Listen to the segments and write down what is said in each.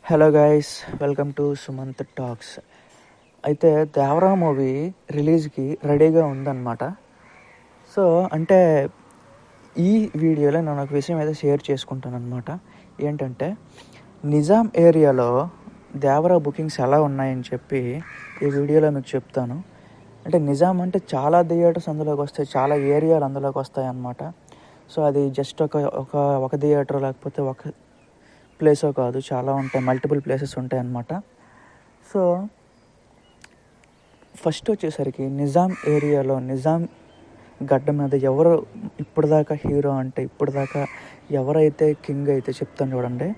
Hello guys, welcome to Sumanth talks. అయితే Devara movie రిలీజ్కి రెడీగా ఉందన్నమాట. సో అంటే ఈ వీడియోలో నేను ఒక విషయం అయితే షేర్ చేసుకుంటాను అనమాట. ఏంటంటే నిజాం ఏరియాలో దేవరా బుకింగ్స్ ఎలా ఉన్నాయని చెప్పి ఈ వీడియోలో మీకు చెప్తాను. అంటే నిజాం అంటే చాలా థియేటర్స్ అందులోకి వస్తాయి, చాలా ఏరియాలు అందులోకి వస్తాయి అన్నమాట. సో అది జస్ట్ ఒక థియేటర్ లేకపోతే ఒక ప్లేసో కాదు, చాలా ఉంటాయి, మల్టిపుల్ ప్లేసెస్ ఉంటాయి అన్నమాట. సో ఫస్ట్ వచ్చేసరికి నిజాం ఏరియాలో నిజాం గడ్డ మీద ఎవరు ఇప్పటిదాకా హీరో అంటే ఇప్పటిదాకా ఎవరైతే కింగ్ అయితే చెప్తాను చూడండి.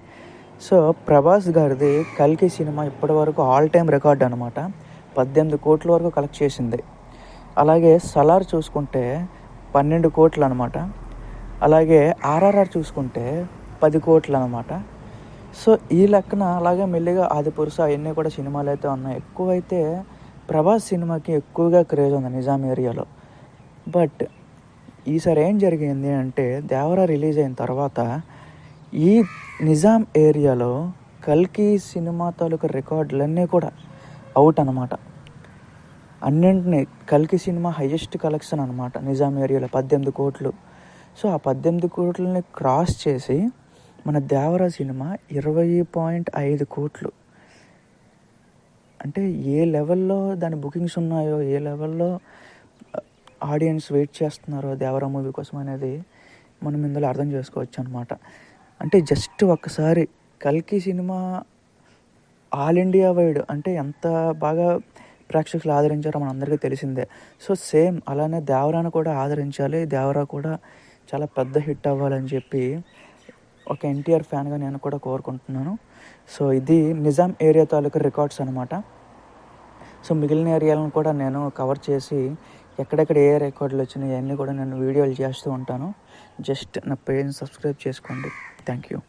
సో ప్రభాస్ గారిది కల్కి సినిమా ఇప్పటివరకు ఆల్ టైమ్ రికార్డ్ అనమాట. 18 కోట్ల వరకు కలెక్ట్ చేసింది. అలాగే సలార్ చూసుకుంటే 12 కోట్లు అనమాట. అలాగే ఆర్ఆర్ఆర్ చూసుకుంటే 10 కోట్లు అనమాట. సో ఈ లెక్కన అలాగే మెల్లిగా ఆదిపురుష అవన్నీ కూడా సినిమాలు అయితే ఉన్నాయి. ఎక్కువైతే ప్రభాస్ సినిమాకి ఎక్కువగా క్రేజ్ ఉంది నిజాం ఏరియాలో. బట్ ఈసారి ఏం జరిగింది అంటే దేవరా రిలీజ్ అయిన తర్వాత ఈ నిజాం ఏరియాలో కల్కి సినిమా తాలూకు రికార్డులన్నీ కూడా అవుట్ అనమాట. అన్నింటినీ కల్కి సినిమా హైయెస్ట్ కలెక్షన్ అనమాట నిజాం ఏరియాలో 18 కోట్లు. సో ఆ 18 కోట్లని క్రాస్ చేసి మన దేవరా సినిమా 20.5 కోట్లు. అంటే ఏ లెవెల్లో దాని బుకింగ్స్ ఉన్నాయో, ఏ లెవెల్లో ఆడియన్స్ వెయిట్ చేస్తున్నారో దేవరా మూవీ కోసం అనేది మనం ఇందులో అర్థం చేసుకోవచ్చు అనమాట. అంటే జస్ట్ ఒక్కసారి కల్కి సినిమా ఆల్ ఇండియా వైడ్ అంటే ఎంత బాగా ప్రేక్షకులు ఆదరించారో మన అందరికీ తెలిసిందే. సో సేమ్ అలానే దేవరాను కూడా ఆదరించాలి, దేవరా కూడా చాలా పెద్ద హిట్ అవ్వాలని చెప్పి ఒక ఎన్టీఆర్ ఫ్యాన్గా నేను కూడా కోరుకుంటున్నాను. సో ఇది నిజాం ఏరియా తాలూకు రికార్డ్స్ అనమాట. సో మిగిలిన ఏరియాలను కూడా నేను కవర్ చేసి ఎక్కడెక్కడ ఏ రికార్డులు వచ్చినాయి అన్నీ కూడా నేను వీడియోలు చేస్తూ ఉంటాను. జస్ట్ నా పేజ్ని సబ్స్క్రైబ్ చేసుకోండి. Thank you.